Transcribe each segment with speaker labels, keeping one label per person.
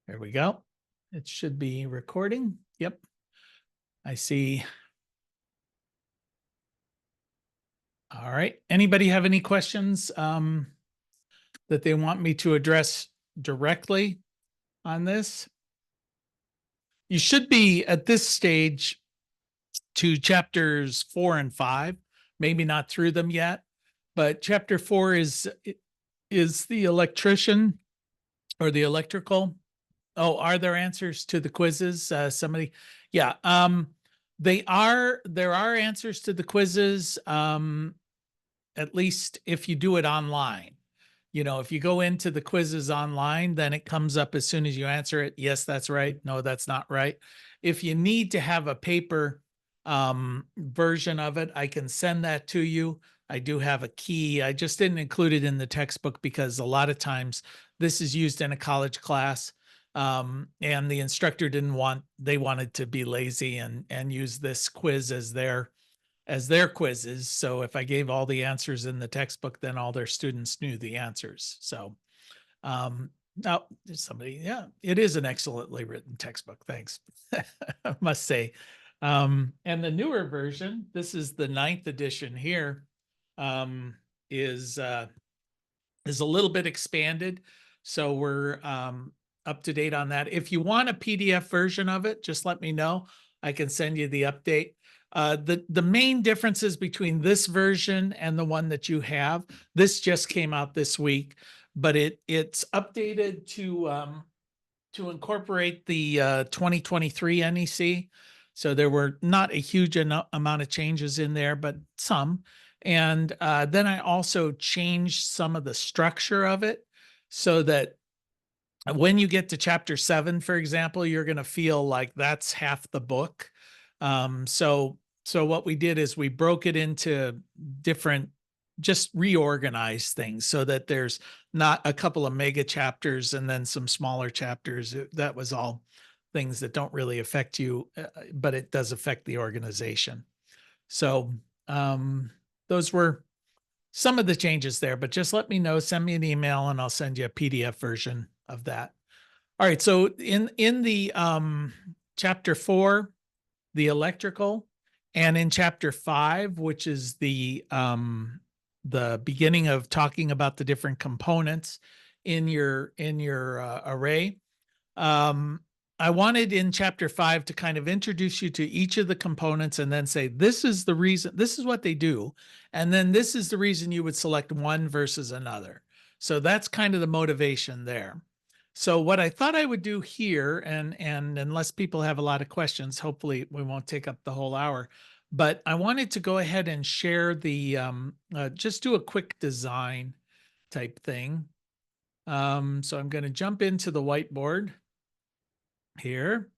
Speaker 1: There we go. It should be recording. Yep. I see. All right. Anybody have any questions that they want me to address directly on this? You should be at this stage to chapters 4 and 5, maybe not through them yet, but chapter 4 is the electrician or the electrical. Oh, are there answers to the quizzes? Somebody, yeah. There are answers to the quizzes. At least if you do it online. If you go into the quizzes online, then it comes up as soon as you answer it. Yes, that's right. No, that's not right. If you need to have a paper version of it, I can send that to you. I do have a key. I just didn't include it in the textbook because a lot of times this is used in a college class. And the instructor they wanted to be lazy and use this quiz as their quizzes. So if I gave all the answers in the textbook, then all their students knew the answers. So now there's somebody, yeah, it is an excellently written textbook. Thanks. I must say. And the newer version, this is the 9th edition here, is a little bit expanded. So we're up to date on that. If you want a PDF version of it, just let me know. I can send you the update. The main differences between this version and the one that you have, this just came out this week, but it's updated to incorporate the 2023 NEC. So there were not a huge amount of changes in there, but some. And then I also changed some of the structure of it so that when you get to chapter 7, for example, you're going to feel like that's half the book. So what we did is we broke it into different, just reorganized things so that there's not a couple of mega chapters and then some smaller chapters. That was all things that don't really affect you, but it does affect the organization. So those were some of the changes there, but just let me know, send me an email and I'll send you a PDF version of that. All right. So in the chapter 4, the electrical, and in chapter 5, which is the beginning of talking about the different components in your array. I wanted in chapter 5 to kind of introduce you to each of the components and then say, this is the reason, this is what they do. And then this is the reason you would select one versus another. So that's kind of the motivation there. So what I thought I would do here, and unless people have a lot of questions, hopefully we won't take up the whole hour, but I wanted to go ahead and share the, just do a quick design type thing. So I'm going to jump into the whiteboard here.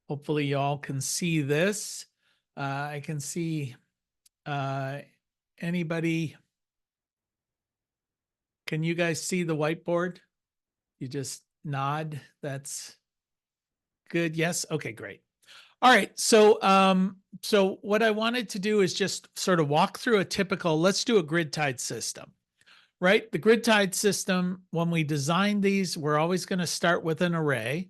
Speaker 1: Hopefully y'all can see this. I can see anybody. Can you guys see the whiteboard? You just nod. That's good. Yes. Okay, great. All right. So what I wanted to do is just sort of walk through a typical, let's do a grid tied system, right? The grid tied system, when we design these, we're always going to start with an array.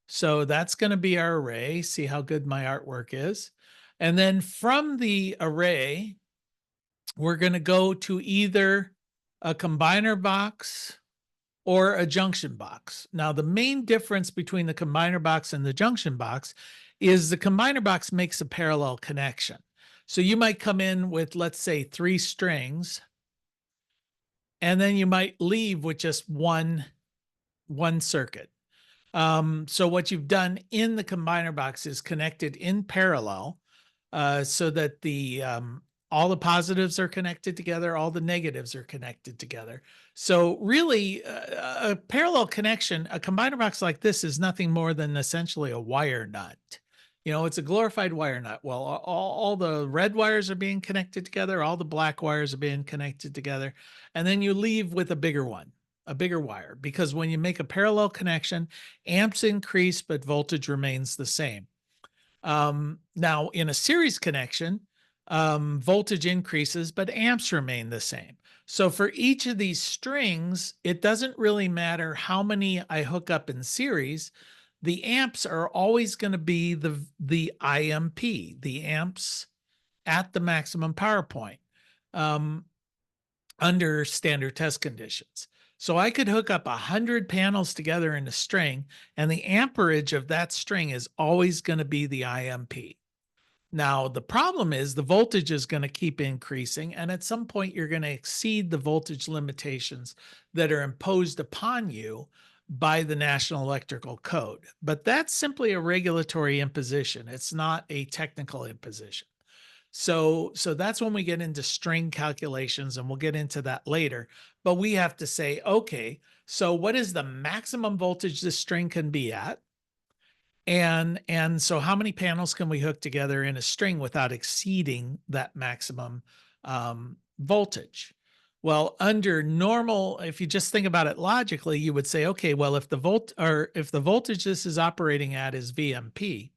Speaker 1: So that's going to be our array. See how good my artwork is. And then from the array, we're going to go to either a combiner box or a junction box. Now, the main difference between the combiner box and the junction box is the combiner box makes a parallel connection. So you might come in with, let's say, 3 strings, and then you might leave with just one circuit. So what you've done in the combiner box is connected in parallel so that all the positives are connected together, all the negatives are connected together. So really a parallel connection, a combiner box like this is nothing more than essentially a wire nut. It's a glorified wire nut. Well, all the red wires are being connected together, all the black wires are being connected together, and then you leave with a bigger one. A bigger wire, because when you make a parallel connection, amps increase, but voltage remains the same. Now, in a series connection, voltage increases, but amps remain the same. So for each of these strings, it doesn't really matter how many I hook up in series. The amps are always going to be the IMP, the amps at the maximum power point um, under standard test conditions. So I could hook up 100 panels together in a string, and the amperage of that string is always going to be the IMP. Now, the problem is the voltage is going to keep increasing, and at some point, you're going to exceed the voltage limitations that are imposed upon you by the National Electrical Code. But that's simply a regulatory imposition. It's not a technical imposition. So that's when we get into string calculations, and we'll get into that later. But we have to say, okay, so what is the maximum voltage this string can be at? And so how many panels can we hook together in a string without exceeding that maximum voltage? Well, under normal, if you just think about it logically, you would say, okay, well, if the voltage this is operating at is VMP,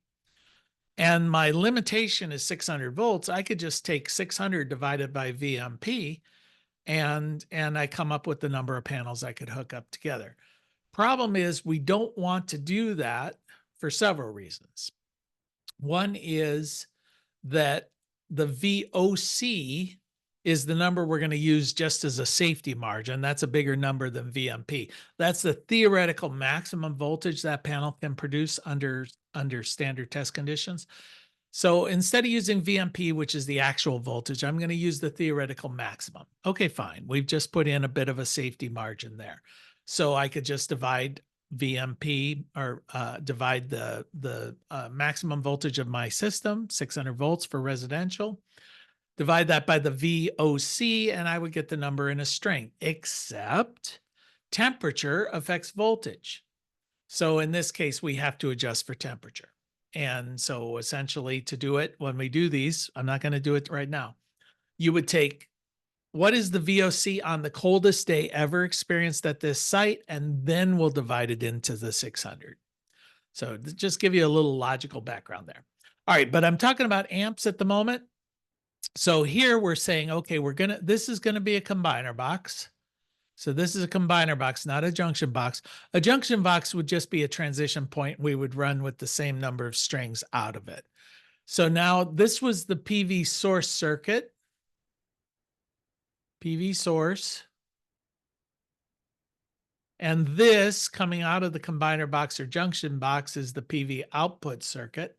Speaker 1: and my limitation is 600 volts, I could just take 600 divided by VMP, and I come up with the number of panels I could hook up together. Problem is, we don't want to do that for several reasons. One is that the VOC is the number we're going to use just as a safety margin. That's a bigger number than VMP. That's the theoretical maximum voltage that panel can produce under standard test conditions. So instead of using VMP, which is the actual voltage, I'm going to use the theoretical maximum. Okay, fine. We've just put in a bit of a safety margin there. So I could just divide VMP or divide the maximum voltage of my system, 600 volts for residential, divide that by the VOC, and I would get the number in a string, except temperature affects voltage. So in this case, we have to adjust for temperature. And so essentially to do it, when we do these, I'm not going to do it right now. You would take what is the VOC on the coldest day ever experienced at this site, and then we'll divide it into the 600. So just give you a little logical background there. All right, but I'm talking about amps at the moment. So here we're saying, okay, this is going to be a combiner box. So this is a combiner box, not a junction box. A junction box would just be a transition point we would run with the same number of strings out of it. So now this was the PV source circuit. PV source. And this coming out of the combiner box or junction box is the PV output circuit.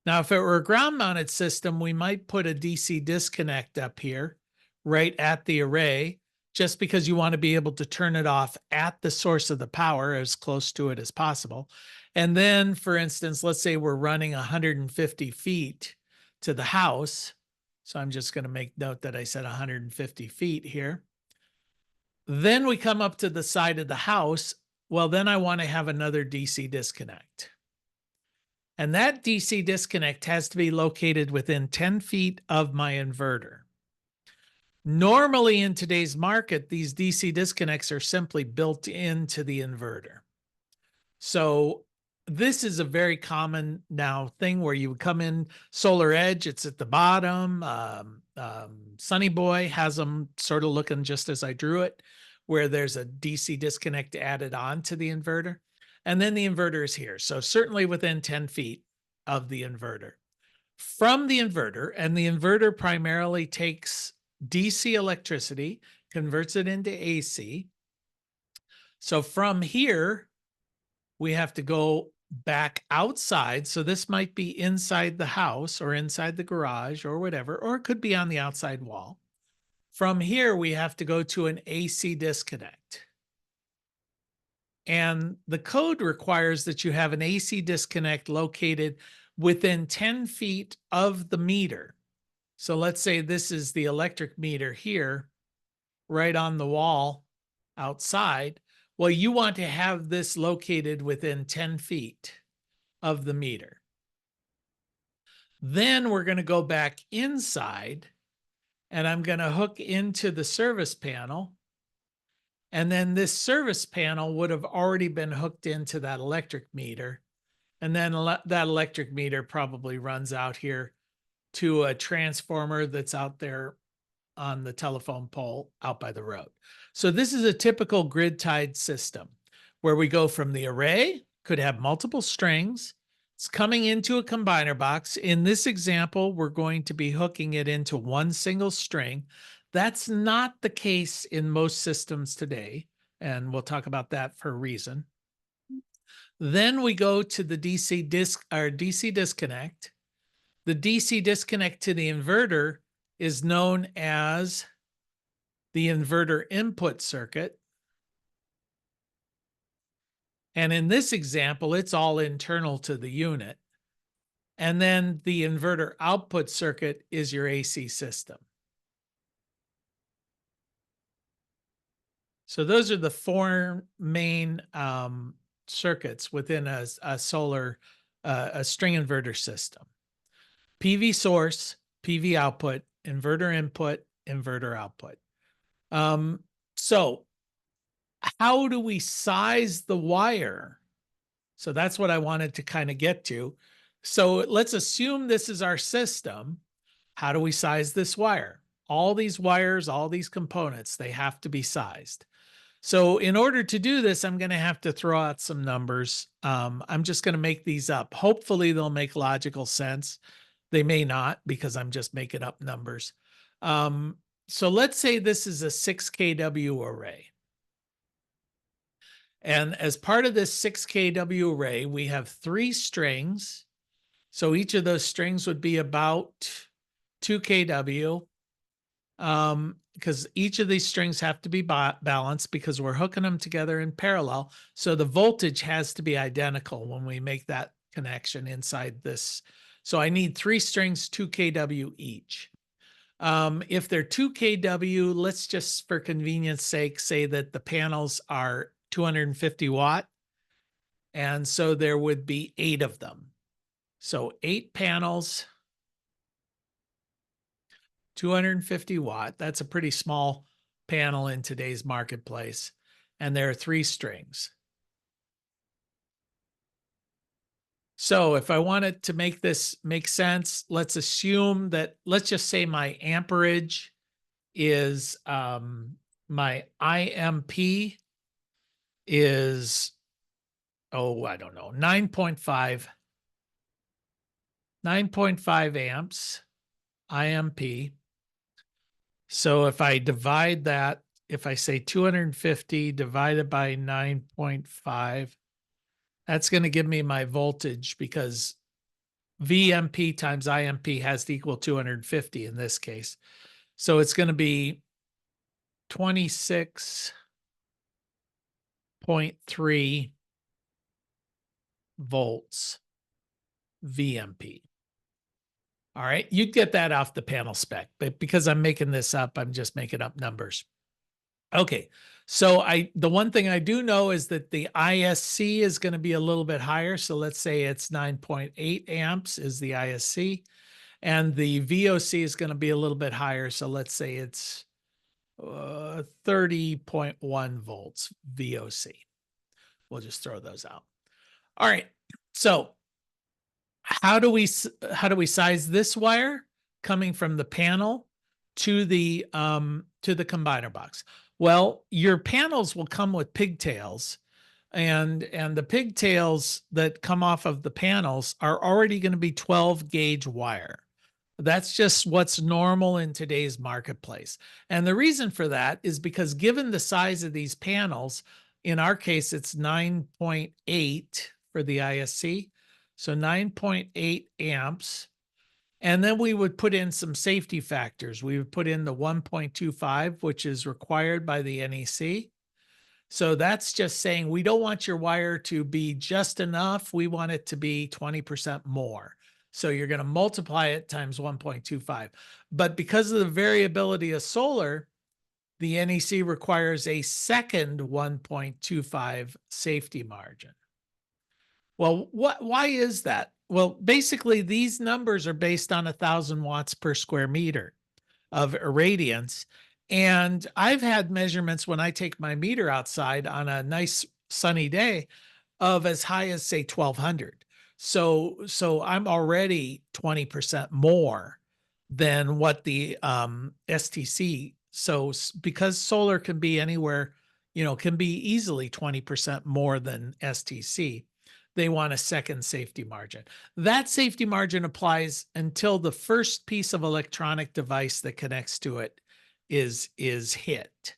Speaker 1: Now, if it were a ground mounted system, we might put a DC disconnect up here right at the array, just because you want to be able to turn it off at the source of the power as close to it as possible. And then, for instance, let's say we're running 150 feet to the house. So I'm just going to make note that I said 150 feet here. Then we come up to the side of the house. Well, then I want to have another DC disconnect. And that DC disconnect has to be located within 10 feet of my inverter. Normally in today's market, these DC disconnects are simply built into the inverter. So this is a very common now thing where you would come in Solar Edge, it's at the bottom. Sunny Boy has them sort of looking just as I drew it, where there's a DC disconnect added on to the inverter. And then the inverter is here. So certainly within 10 feet of the inverter. From the inverter, and the inverter primarily takes DC electricity, converts it into AC. So from here, we have to go back outside. So this might be inside the house or inside the garage or whatever, or it could be on the outside wall. From here, we have to go to an AC disconnect. And the code requires that you have an AC disconnect located within 10 feet of the meter. So let's say this is the electric meter here, right on the wall outside. Well, you want to have this located within 10 feet of the meter. Then we're going to go back inside, and I'm going to hook into the service panel. And then this service panel would have already been hooked into that electric meter. And then that electric meter probably runs out here to a transformer that's out there on the telephone pole out by the road. So this is a typical grid tied system where we go from the array, could have multiple strings. It's coming into a combiner box. In this example, we're going to be hooking it into one single string. That's not the case in most systems today, and we'll talk about that for a reason. Then we go to the DC disconnect. The DC disconnect to the inverter is known as the inverter input circuit. And in this example, it's all internal to the unit. And then the inverter output circuit is your AC system. So those are the four main circuits within a solar, a string inverter system. PV source, PV output, inverter input, inverter output. So how do we size the wire? So that's what I wanted to kind of get to. So let's assume this is our system. How do we size this wire? All these wires, all these components, they have to be sized. So in order to do this, I'm going to have to throw out some numbers. I'm just going to make these up. Hopefully they'll make logical sense. They may not because I'm just making up numbers. So let's say this is a 6 kW array. And as part of this 6 kW array, we have 3 strings. So each of those strings would be about 2 kW. Because each of these strings have to be balanced because we're hooking them together in parallel. So the voltage has to be identical when we make that connection inside this. So I need 3 strings, 2 kW each. If they're 2 kW, let's just for convenience sake say that the panels are 250 watt. And so there would be 8 of them. So 8 panels, 250 watt. That's a pretty small panel in today's marketplace. And there are 3 strings. So if I wanted to make this make sense, let's assume that, let's just say my amperage is, my IMP is, I don't know, 9.5 amps IMP. So if I divide that, if I say 250 divided by 9.5, that's going to give me my voltage because VMP times IMP has to equal 250 in this case. So it's going to be 26.3 volts VMP. All right, you'd get that off the panel spec, but because I'm making this up, I'm just making up numbers. Okay, so the one thing I do know is that the ISC is going to be a little bit higher. So let's say it's 9.8 amps is the ISC, and the VOC is going to be a little bit higher. So let's say it's 30.1 volts VOC. We'll just throw those out. All right, so how do we size this wire coming from the panel to the combiner box? Well, your panels will come with pigtails, and the pigtails that come off of the panels are already going to be 12 gauge wire. That's just what's normal in today's marketplace. And the reason for that is because given the size of these panels, in our case, it's 9.8 for the ISC. So 9.8 amps. And then we would put in some safety factors. We would put in the 1.25, which is required by the NEC. So that's just saying we don't want your wire to be just enough. We want it to be 20% more. So you're going to multiply it times 1.25. But because of the variability of solar, the NEC requires a second 1.25 safety margin. Well, why is that? Well, basically, these numbers are based on 1,000 watts per square meter of irradiance. And I've had measurements when I take my meter outside on a nice sunny day of as high as, say, 1,200. So I'm already 20% more than what the STC. So because solar can be anywhere, can be easily 20% more than STC, they want a second safety margin. That safety margin applies until the first piece of electronic device that connects to it is hit.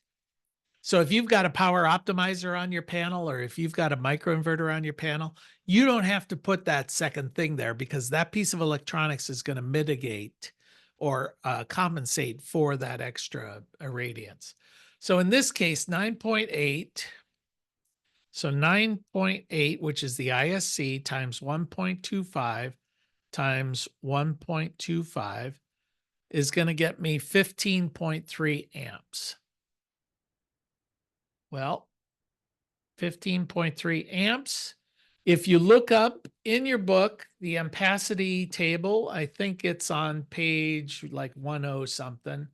Speaker 1: So if you've got a power optimizer on your panel, or if you've got a microinverter on your panel, you don't have to put that second thing there, because that piece of electronics is going to mitigate or compensate for that extra irradiance. So in this case, 9.8. So 9.8, which is the ISC, times 1.25 times 1.25 is going to get me 15.3 amps. Well, 15.3 amps. If you look up in your book, the ampacity table, I think it's on page like 10 something.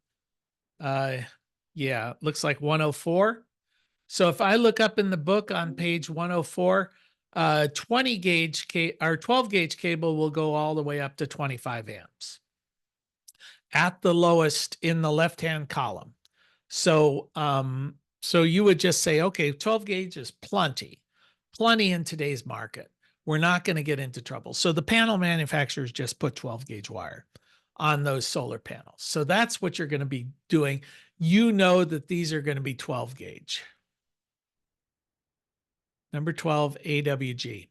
Speaker 1: Yeah, looks like 104. So if I look up in the book on page 104, 20 gauge or 12 gauge cable will go all the way up to 25 amps at the lowest in the left-hand column. So, so you would just say, okay, 12 gauge is plenty in today's market. We're not going to get into trouble. So the panel manufacturers just put 12 gauge wire on those solar panels. So that's what you're going to be doing. You know that these are going to be 12 gauge. Number 12, AWG.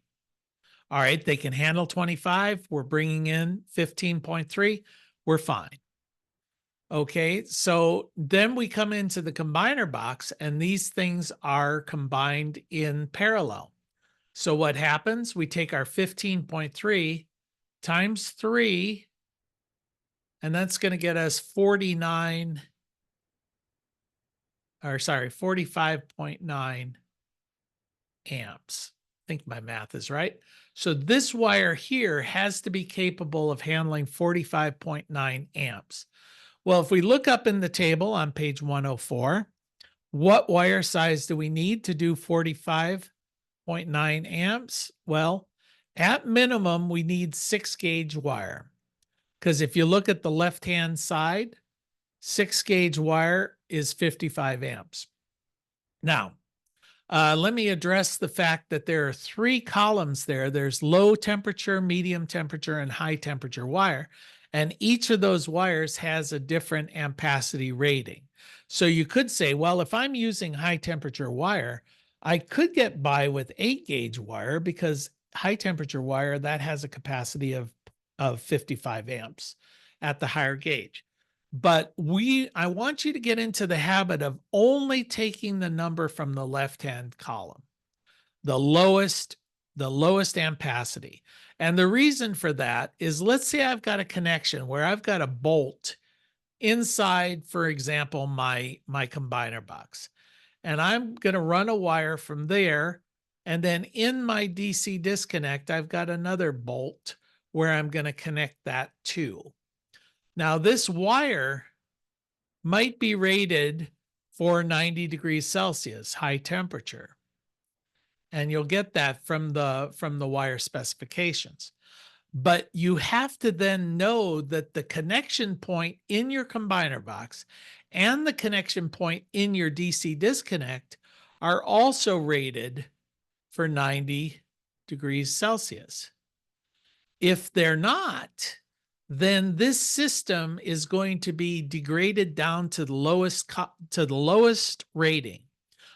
Speaker 1: All right, they can handle 25. We're bringing in 15.3. We're fine. Okay, so then we come into the combiner box, and these things are combined in parallel. So what happens? We take our 15.3 times 3, and that's going to get us 45.9 amps. I think my math is right. So this wire here has to be capable of handling 45.9 amps. Well, if we look up in the table on page 104, what wire size do we need to do 45.9 amps? Well, at minimum, we need 6 gauge wire. Because if you look at the left-hand side, 6 gauge wire is 55 amps. Now, let me address the fact that there are 3 columns there. There's low temperature, medium temperature, and high temperature wire. And each of those wires has a different ampacity rating. So you could say, well, if I'm using high temperature wire, I could get by with 8 gauge wire, because high temperature wire, that has a capacity of 55 amps at the higher gauge. But I want you to get into the habit of only taking the number from the left-hand column, the lowest ampacity. And the reason for that is, let's say I've got a connection where I've got a bolt inside, for example, my combiner box, and I'm going to run a wire from there. And then in my DC disconnect, I've got another bolt where I'm going to connect that to. Now, this wire might be rated for 90 degrees Celsius, high temperature. And you'll get that from the wire specifications. But you have to then know that the connection point in your combiner box and the connection point in your DC disconnect are also rated for 90 degrees Celsius. If they're not, then this system is going to be degraded down to the lowest rating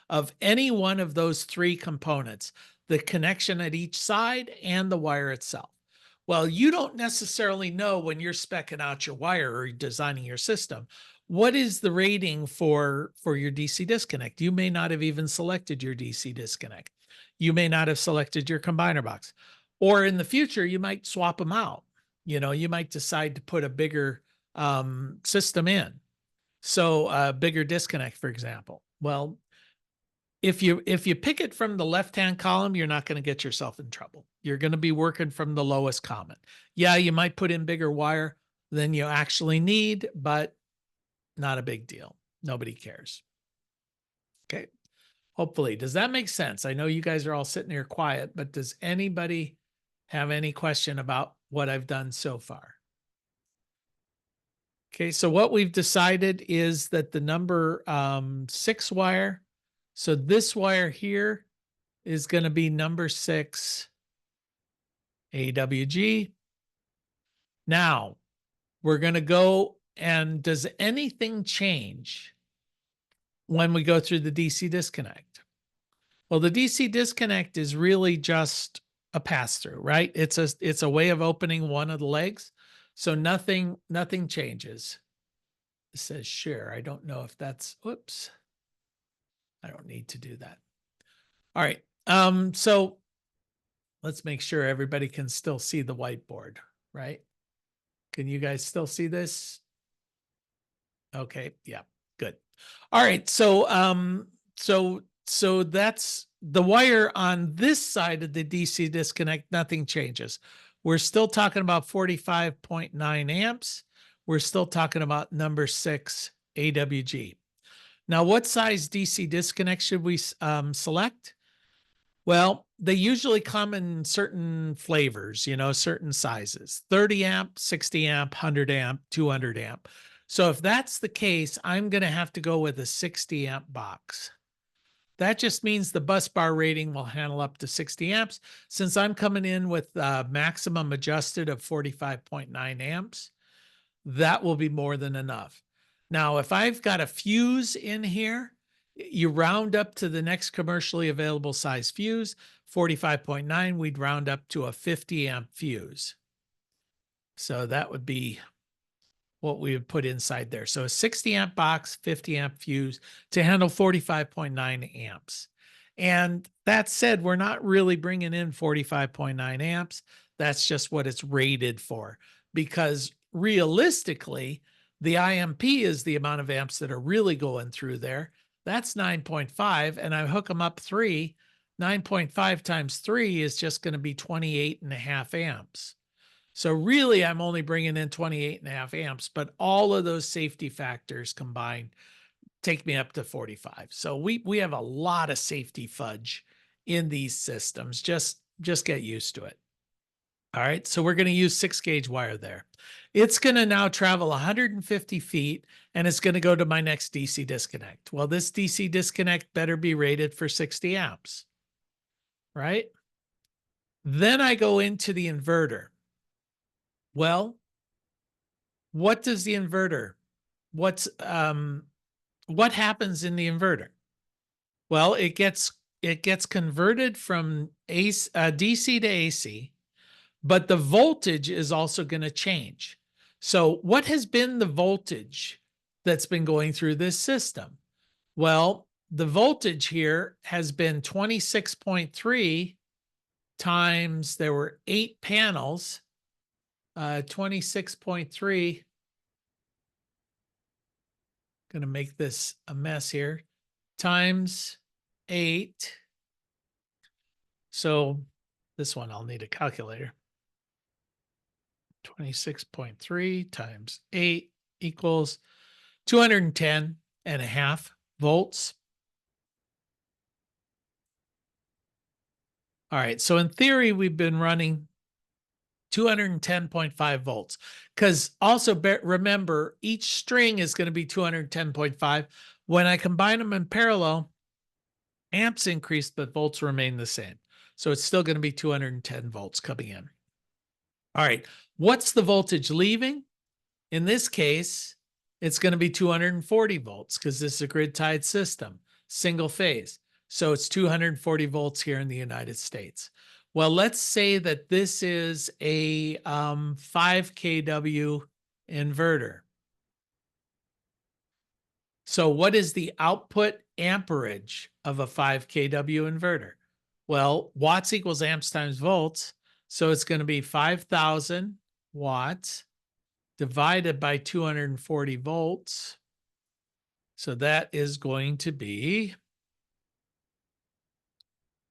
Speaker 1: of any one of those 3 components, the connection at each side and the wire itself. Well, you don't necessarily know when you're speccing out your wire or designing your system, what is the rating for your DC disconnect. You may not have even selected your DC disconnect. You may not have selected your combiner box. Or in the future, you might swap them out. You might decide to put a bigger system in. So a bigger disconnect, for example. Well, if you pick it from the left-hand column, you're not going to get yourself in trouble. You're going to be working from the lowest common. Yeah, you might put in bigger wire than you actually need, but not a big deal. Nobody cares. Okay. Hopefully. Does that make sense? I know you guys are all sitting here quiet, but does anybody have any question about what I've done so far? Okay, so what we've decided is that the number 6 wire, so this wire here is going to be number 6 AWG. Now we're going to go, and does anything change when we go through the DC disconnect? Well, the DC disconnect is really just a pass through, right? It's a way of opening one of the legs. So nothing changes. It says share. I don't know if that's, whoops. I don't need to do that. All right. So let's make sure everybody can still see the whiteboard, right? Can you guys still see this? Okay. Yeah. Good. All right. So that's the wire on this side of the DC disconnect. Nothing changes. We're still talking about 45.9 amps. We're still talking about number 6 AWG. Now, what size DC disconnect should we select? Well, they usually come in certain flavors, certain sizes, 30 amp, 60 amp, 100 amp, 200 amp. So if that's the case, I'm going to have to go with a 60 amp box. That just means the bus bar rating will handle up to 60 amps. Since I'm coming in with maximum adjusted of 45.9 amps, that will be more than enough. Now, if I've got a fuse in here, you round up to the next commercially available size fuse, 45.9, we'd round up to a 50 amp fuse. So that would be what we would put inside there. So a 60 amp box, 50 amp fuse to handle 45.9 amps. And that said, we're not really bringing in 45.9 amps. That's just what it's rated for, because realistically, the IMP is the amount of amps that are really going through there. That's 9.5, and I hook them up 3. 9.5 times 3 is just going to be 28.5 amps. So really, I'm only bringing in 28.5 amps, but all of those safety factors combined take me up to 45. So we have a lot of safety fudge in these systems. Just get used to it. All right, so we're going to use 6-gauge wire there. It's going to now travel 150 feet, and it's going to go to my next DC disconnect. Well, this DC disconnect better be rated for 60 amps, right? Then I go into the inverter. Well, what does the inverter, what happens in the inverter? Well, it gets converted from DC to AC, but the voltage is also going to change. So what has been the voltage that's been going through this system? Well, the voltage here has been 26.3 times, there were 8 panels, 26.3. Going to make this a mess here, times 8. So this one, I'll need a calculator. 26.3 times 8 equals 210.5 volts. All right, so in theory, we've been running 210.5 volts, because also remember, each string is going to be 210.5. When I combine them in parallel, amps increase, but volts remain the same. So it's still going to be 210 volts coming in. All right, what's the voltage leaving? In this case, it's going to be 240 volts because this is a grid-tied system, single phase. So it's 240 volts here in the United States. Well, let's say that this is a 5 kW inverter. So what is the output amperage of a 5 kW inverter? Well, watts equals amps times volts. So it's going to be 5,000 watts divided by 240 volts. So that is going to be,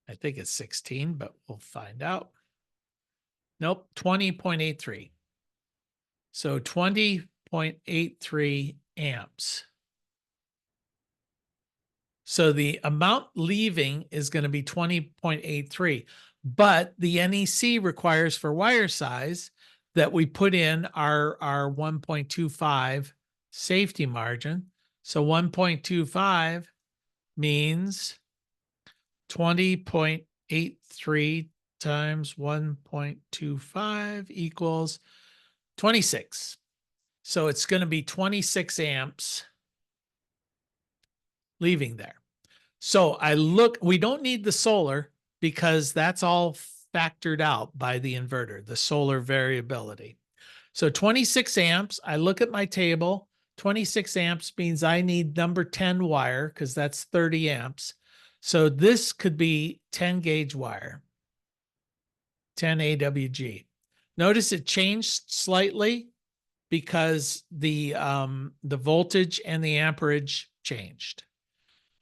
Speaker 1: I think it's 16, but we'll find out. Nope, 20.83. So 20.83 amps. So the amount leaving is going to be 20.83, but the NEC requires for wire size that we put in our 1.25 safety margin. So 1.25 means 20.83 times 1.25 equals 26. So it's going to be 26 amps leaving there. So we don't need the solar because that's all factored out by the inverter, the solar variability. So 26 amps, I look at my table, 26 amps means I need number 10 wire because that's 30 amps. So this could be 10 gauge wire, 10 AWG. Notice it changed slightly because the voltage and the amperage changed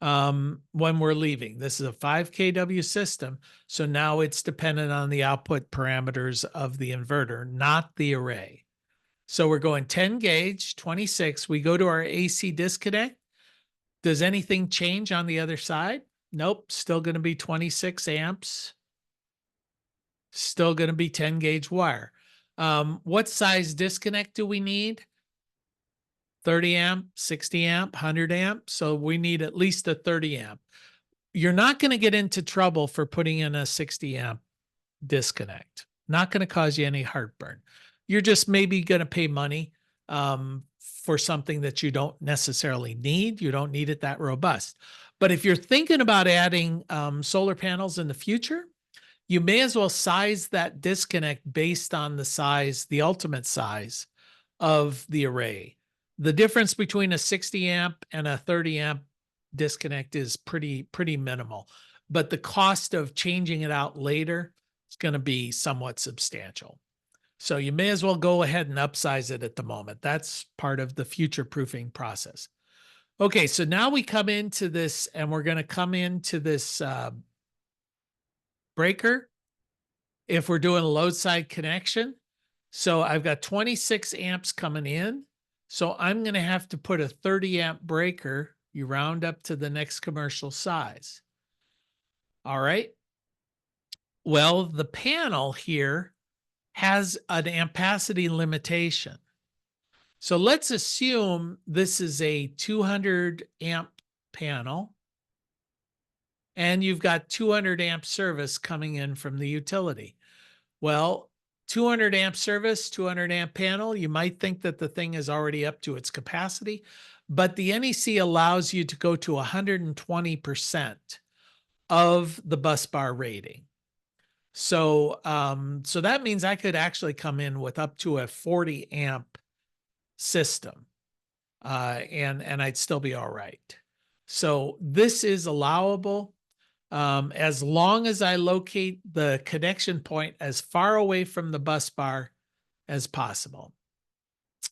Speaker 1: when we're leaving. This is a 5 kW system, so now it's dependent on the output parameters of the inverter, not the array. So we're going 10 gauge, 26. We go to our AC disconnect. Does anything change on the other side? Nope, still going to be 26 amps. Still going to be 10 gauge wire. What size disconnect do we need? 30 amp, 60 amp, 100 amp. So we need at least a 30 amp. You're not going to get into trouble for putting in a 60 amp disconnect. Not going to cause you any heartburn. You're just maybe going to pay money for something that you don't necessarily need. You don't need it that robust. But if you're thinking about adding solar panels in the future, you may as well size that disconnect based on the size, the ultimate size of the array. The difference between a 60 amp and a 30 amp disconnect is pretty minimal, but the cost of changing it out later is going to be somewhat substantial. So you may as well go ahead and upsize it at the moment. That's part of the future proofing process. Okay, so now we come into this, and we're going to come into this breaker if we're doing a load side connection. So I've got 26 amps coming in. So I'm going to have to put a 30 amp breaker. You round up to the next commercial size. All right. Well, the panel here has an ampacity limitation. So let's assume this is a 200 amp panel and you've got 200 amp service coming in from the utility. Well, 200 amp service, 200 amp panel, you might think that the thing is already up to its capacity, but the NEC allows you to go to 120% of the busbar rating. So, so that means I could actually come in with up to a 40 amp system, and I'd still be all right. So this is allowable. As long as I locate the connection point as far away from the bus bar as possible.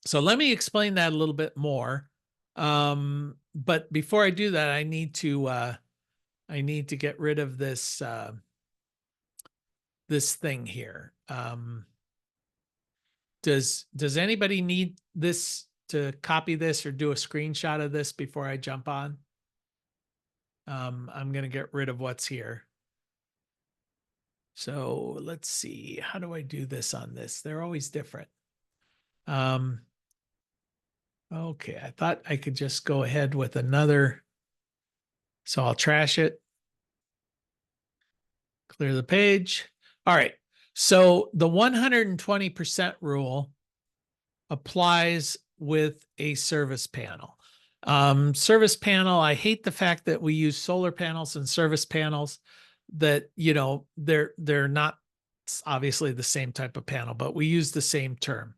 Speaker 1: So let me explain that a little bit more. But before I do that, I need to get rid of this this thing here. Does anybody need this to copy this or do a screenshot of this before I jump on? I'm going to get rid of what's here. So let's see, how do I do this on this? They're always different. Okay, I thought I could just go ahead with another. So I'll trash it. Clear the page. All right. So the 120% rule applies with a service panel. Service panel, I hate the fact that we use solar panels and service panels that, you know, they're not obviously the same type of panel, but we use the same term.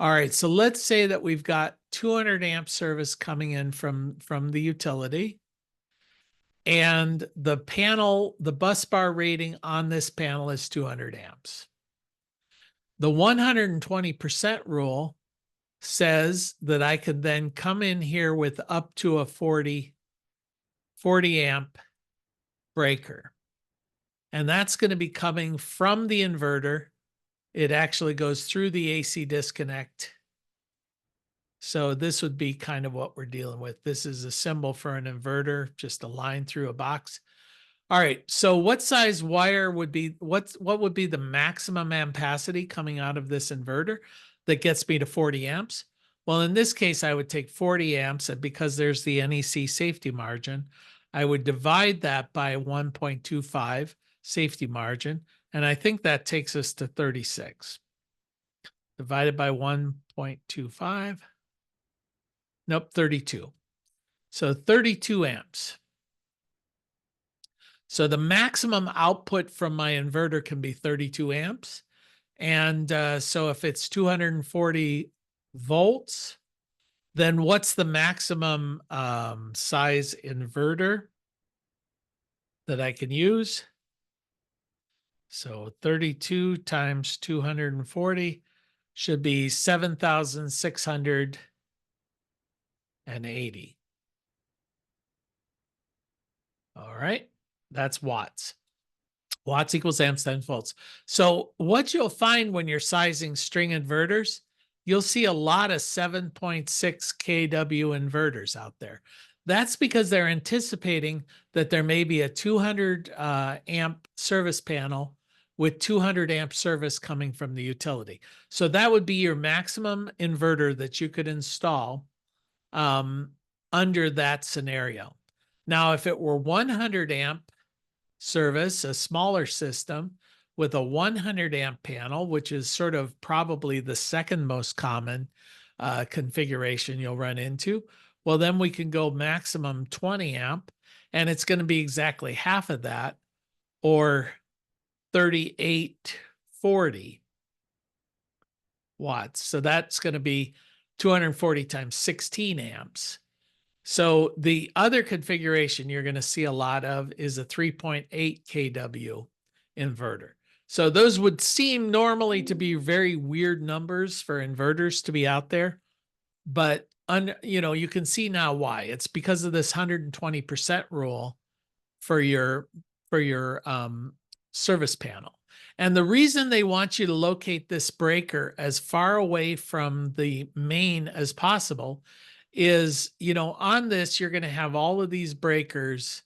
Speaker 1: All right, so let's say that we've got 200 amp service coming in from the utility, and the panel, the bus bar rating on this panel is 200 amps. The 120% rule says that I could then come in here with up to a 40 amp breaker. And that's going to be coming from the inverter. It actually goes through the AC disconnect. So this would be kind of what we're dealing with. This is a symbol for an inverter, just a line through a box. All right. So what size wire would be, what would be the maximum ampacity coming out of this inverter that gets me to 40 amps? Well, in this case, I would take 40 amps, and because there's the NEC safety margin, I would divide that by 1.25 safety margin. And I think that takes us to 36. Divided by 1.25. Nope, 32. So 32 amps. So the maximum output from my inverter can be 32 amps. And so if it's 240 volts, then what's the maximum size inverter that I can use? So 32 times 240 should be 7,680. All right, that's watts. Watts equals amps times volts. So what you'll find when you're sizing string inverters, you'll see a lot of 7.6 kW inverters out there. That's because they're anticipating that there may be a 200 amp service panel with 200 amp service coming from the utility. So that would be your maximum inverter that you could install under that scenario. Now, if it were 100 amp service, a smaller system with a 100 amp panel, which is sort of probably the second most common configuration you'll run into, well, then we can go maximum 20 amp, and it's going to be exactly half of that, or 3840 watts. So that's going to be 240 times 16 amps. So the other configuration you're going to see a lot of is a 3.8 kW inverter. So those would seem normally to be very weird numbers for inverters to be out there, but you can see now why. It's because of this 120% rule for your service panel. And the reason they want you to locate this breaker as far away from the main as possible is, on this, you're going to have all of these breakers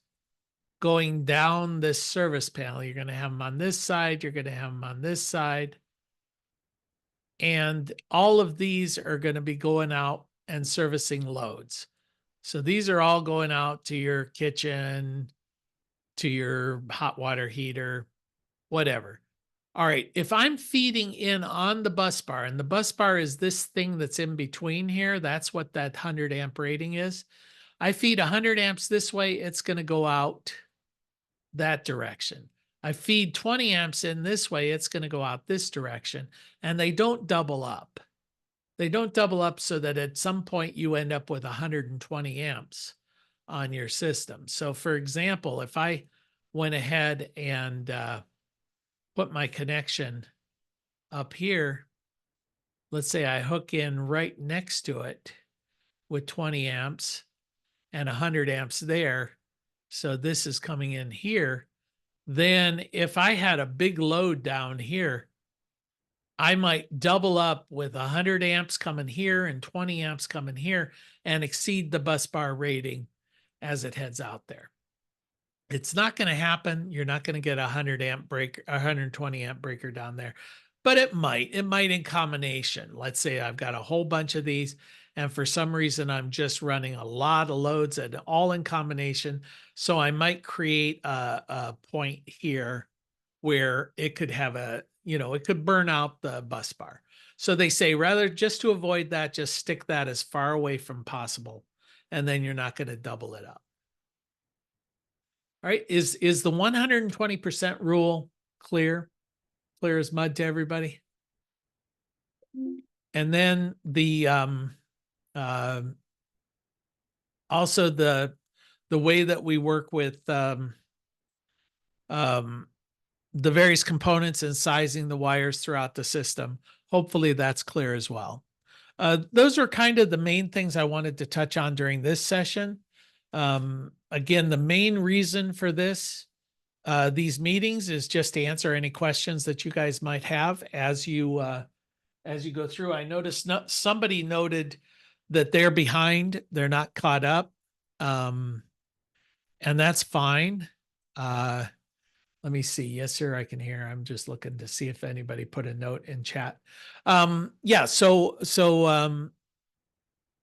Speaker 1: going down this service panel. You're going to have them on this side. You're going to have them on this side. And all of these are going to be going out and servicing loads. So these are all going out to your kitchen, to your hot water heater, whatever. All right, if I'm feeding in on the bus bar, and the bus bar is this thing that's in between here, that's what that 100 amp rating is. I feed 100 amps this way, it's going to go out that direction. I feed 20 amps in this way, it's going to go out this direction. And they don't double up. They don't double up so that at some point you end up with 120 amps on your system. So for example, if I went ahead and put my connection up here, let's say I hook in right next to it with 20 amps and 100 amps there. So this is coming in here. Then if I had a big load down here, I might double up with 100 amps coming here and 20 amps coming here and exceed the bus bar rating as it heads out there. It's not going to happen. You're not going to get a 100 amp breaker, 120 amp breaker down there, but it might in combination. Let's say I've got a whole bunch of these, and for some reason I'm just running a lot of loads and all in combination. So I might create a point here where it could have it could burn out the bus bar. So they say rather, just to avoid that, just stick that as far away from possible, and then you're not going to double it up. All right, is the 120% rule clear as mud to everybody? And then the also the way that we work with the various components and sizing the wires throughout the system. Hopefully that's clear as well. Those are kind of the main things I wanted to touch on during this session. Again, the main reason for these meetings is just to answer any questions that you guys might have as you go through. I noticed somebody noted that they're behind, they're not caught up, and that's fine. Let me see. Yes, sir, I can hear. I'm just looking to see if anybody put a note in chat. Yeah,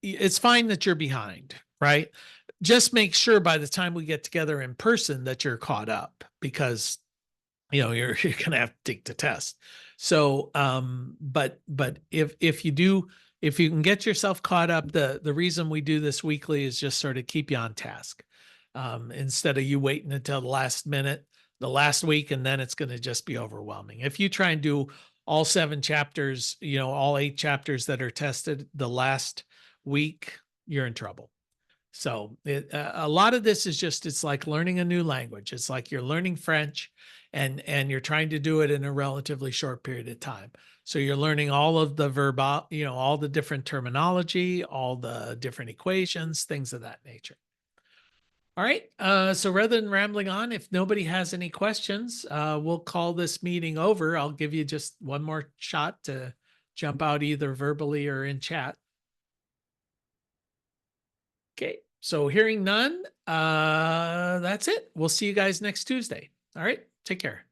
Speaker 1: it's fine that you're behind, right? Just make sure by the time we get together in person that you're caught up, because you're gonna have to take the test. So but if you can get yourself caught up, the reason we do this weekly is just sort of keep you on task. Instead of you waiting until the last minute, the last week, and then it's going to just be overwhelming. If you try and do all 7 chapters, all 8 chapters that are tested the last week, you're in trouble. So a lot of this is just, it's like learning a new language. It's like you're learning French, and you're trying to do it in a relatively short period of time. So you're learning all of the all the different terminology, all the different equations, things of that nature. All right. So rather than rambling on, if nobody has any questions, we'll call this meeting over. I'll give you just one more shot to jump out either verbally or in chat. Okay. So hearing none, that's it. We'll see you guys next Tuesday. All right. Take care.